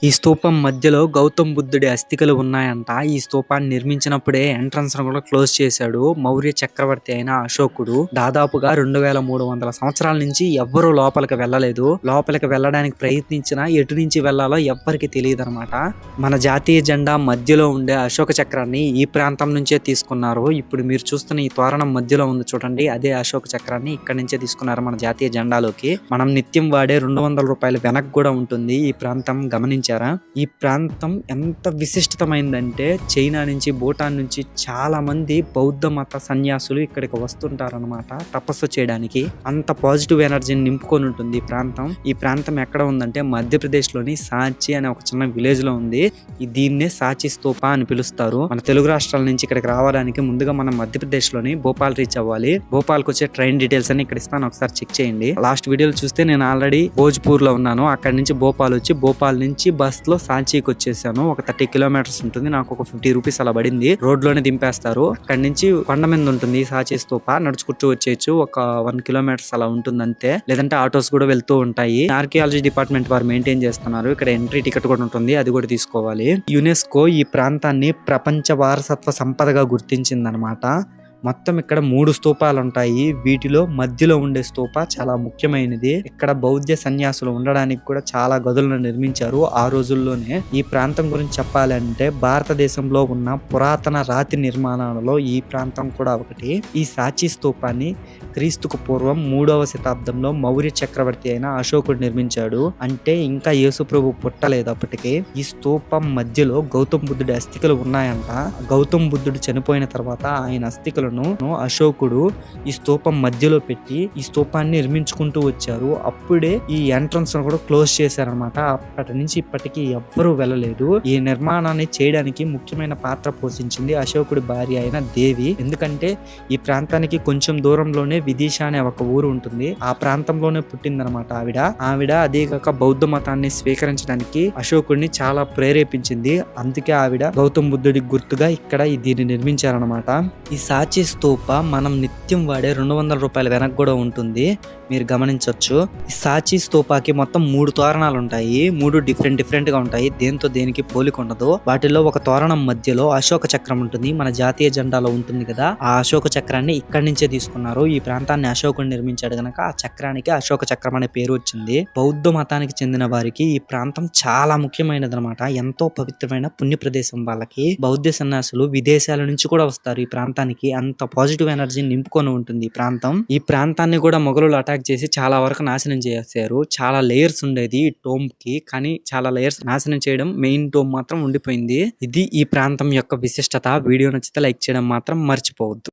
ఈ స్తూపం మధ్యలో గౌతమ్ బుద్ధుడి అస్థికలు ఉన్నాయంట. ఈ స్తూపాన్ని నిర్మించినప్పుడే ఎంట్రన్స్ ను కూడా క్లోజ్ చేశాడు మౌర్య చక్రవర్తి అయిన అశోకుడు. దాదాపుగా 2300 సంవత్సరాల నుంచి ఎవ్వరూ లోపలికి వెళ్ళలేదు. లోపలికి వెళ్ళడానికి ప్రయత్నించినా ఎటు నుంచి వెళ్లాలో ఎవ్వరికి తెలియదు అనమాట. మన జాతీయ జెండా మధ్యలో ఉండే అశోక చక్రాన్ని ఈ ప్రాంతం నుంచే తీసుకున్నారు. ఇప్పుడు మీరు చూస్తున్న ఈ తోరణం మధ్యలో ఉంది చూడండి, అదే అశోక చక్రాన్ని ఇక్కడ నుంచే తీసుకున్నారు మన జాతీయ జెండాలోకి. మనం నిత్యం వాడే 200 రూపాయల వెనక్ కూడా ఉంటుంది ఈ ప్రాంతం. గమనించారా? ఈ ప్రాంతం ఎంత విశిష్టమైందంటే చైనా నుంచి, భూటాన్ నుంచి చాలా మంది బౌద్ధ మత సన్యాసులు ఇక్కడికి వస్తుంటారనమాట తపస్సు చేయడానికి. అంత పాజిటివ్ ఎనర్జీని నింపుకొని ఉంటుంది ఈ ప్రాంతం. ఈ ప్రాంతం ఎక్కడ ఉందంటే మధ్యప్రదేశ్ లోని సాంచి అనే ఒక చిన్న విలేజ్ లో ఉంది. దీన్నే సాచి స్తూప అని పిలుస్తారు. మన తెలుగు రాష్ట్రాల నుంచి ఇక్కడికి రావడానికి ముందుగా మనం మధ్యప్రదేశ్ లోని భోపాల్ రీచ్ అవ్వాలి. భోపాల్ కు వచ్చే ట్రైన్ డీటెయిల్స్ అని ఇక్కడ ఇస్తాను, ఒకసారి చెక్ చేయండి. లాస్ట్ వీడియోలు చూస్తే నేను ఆల్రెడీ భోజ్పూర్ లో ఉన్నాను. అక్కడ నుంచి భోపాల్ వచ్చి, భోపాల్ నుంచి బస్ లో సాంచీకి వచ్చేసాను. ఒక 30 కిలోమీటర్స్ ఉంటుంది. నాకు ఒక 50 రూపీస్ అలా పడింది. రోడ్ లోనే దింపేస్తారు. అక్కడ నుంచి కొండ మీద ఉంటుంది సాచి స్తూప. నడుచుకుంటూ వచ్చేయచ్చు. ఒక 1 కిలోమీటర్స్ అలా ఉంటుంది అంతే. లేదంటే ఆటోస్ కూడా వెళ్తూ ఉంటాయి. ఆర్కియాలజీ డిపార్ట్మెంట్ వారు మెయింటైన్ చేస్తున్నారు. ఇక్కడ ఎంట్రీ టికెట్ కూడా ఉంటుంది, అది కూడా తీసుకోవాలి. యునెస్కో ఈ ప్రాంతాన్ని ప్రపంచ వారసత్వ సంపదగా గుర్తించిందనమాట. మొత్తం ఇక్కడ 3 స్తూపాలు ఉంటాయి. వీటిలో మధ్యలో ఉండే స్తూప చాలా ముఖ్యమైనది. ఇక్కడ బౌద్ధ సన్యాసులు ఉండడానికి కూడా చాలా గదులను నిర్మించారు ఆ రోజుల్లోనే. ఈ ప్రాంతం గురించి చెప్పాలంటే భారతదేశంలో ఉన్న పురాతన రాతి నిర్మాణాలలో ఈ ప్రాంతం కూడా ఒకటి. ఈ సాచి స్తూపాన్ని క్రీస్తుకు పూర్వం 3వ శతాబ్దంలో మౌర్య చక్రవర్తి అయిన అశోకుడు నిర్మించాడు. అంటే ఇంకా యేసుప్రభు పుట్టలేదు అప్పటికి. ఈ స్తూపం మధ్యలో గౌతమ్ బుద్ధుడి అస్థికలు ఉన్నాయంట. గౌతమ్ బుద్ధుడు చనిపోయిన తర్వాత ఆయన అస్థికలను అశోకుడు ఈ స్తూపం మధ్యలో పెట్టి ఈ స్తూపాన్ని నిర్మించుకుంటూ వచ్చారు. అప్పుడే ఈ ఎంట్రన్స్ కూడా క్లోజ్ చేశారనమాట. అప్పటి నుంచి ఇప్పటికీ ఎవ్వరూ వెళ్ళలేదు. ఈ నిర్మాణాన్ని చేయడానికి ముఖ్యమైన పాత్ర పోషించింది అశోకుడి భార్య అయిన దేవి. ఎందుకంటే ఈ ప్రాంతానికి కొంచెం దూరంలోనే విదిశ అనే ఒక ఊరు ఉంటుంది. ఆ ప్రాంతంలోనే పుట్టిందనమాట ఆవిడ. అదే కాక బౌద్ధ మతాన్ని స్వీకరించడానికి అశోకుడిని చాలా ప్రేరేపించింది. అందుకే ఆవిడ గౌతమ్ బుద్ధుడికి గుర్తుగా ఇక్కడ దీన్ని నిర్మించారనమాట. ఈ సాచి స్తూప మనం నిత్యం వాడే 200 రూపాయల వెనక్ కూడా ఉంటుంది, మీరు గమనించవచ్చు. ఈ సాచి స్తూపాకి మొత్తం 3 తోరణాలు ఉంటాయి. 3 డిఫరెంట్ గా ఉంటాయి. దేంతో దేనికి పోలిక ఉండదు. వాటిలో ఒక తోరణం మధ్యలో అశోక చక్రం ఉంటుంది, మన జాతీయ జెండాలో ఉంటుంది కదా. ఆ అశోక చక్రాన్ని ఇక్కడి నుంచే తీసుకున్నారు. ఈ ప్రాంతాన్ని అశోకుడు నిర్మించాడు గనక ఆ చక్రానికి అశోక చక్రం అనే పేరు వచ్చింది. బౌద్ధ మతానికి చెందిన వారికి ఈ ప్రాంతం చాలా ముఖ్యమైనది అనమాట. ఎంతో పవిత్రమైన పుణ్య ప్రదేశం వాళ్ళకి. బౌద్ధ సన్యాసులు విదేశాల నుంచి కూడా వస్తారు ఈ ప్రాంతానికి. అంత పాజిటివ్ ఎనర్జీని నింపుకొని ఉంటుంది ఈ ప్రాంతం. ఈ ప్రాంతాన్ని కూడా మొఘలులు అటాక్ చేసి చాలా వరకు నాశనం చేశారు. చాలా లేయర్స్ ఉండేది ఈ టోమ్ కి, కానీ చాలా లేయర్స్ నాశనం చేయడం, మెయిన్ టోమ్ మాత్రం ఉండిపోయింది. ఇది ఈ ప్రాంతం యొక్క విశిష్టత. వీడియో నచ్చితే లైక్ చేయడం మాత్రం మర్చిపోవద్దు.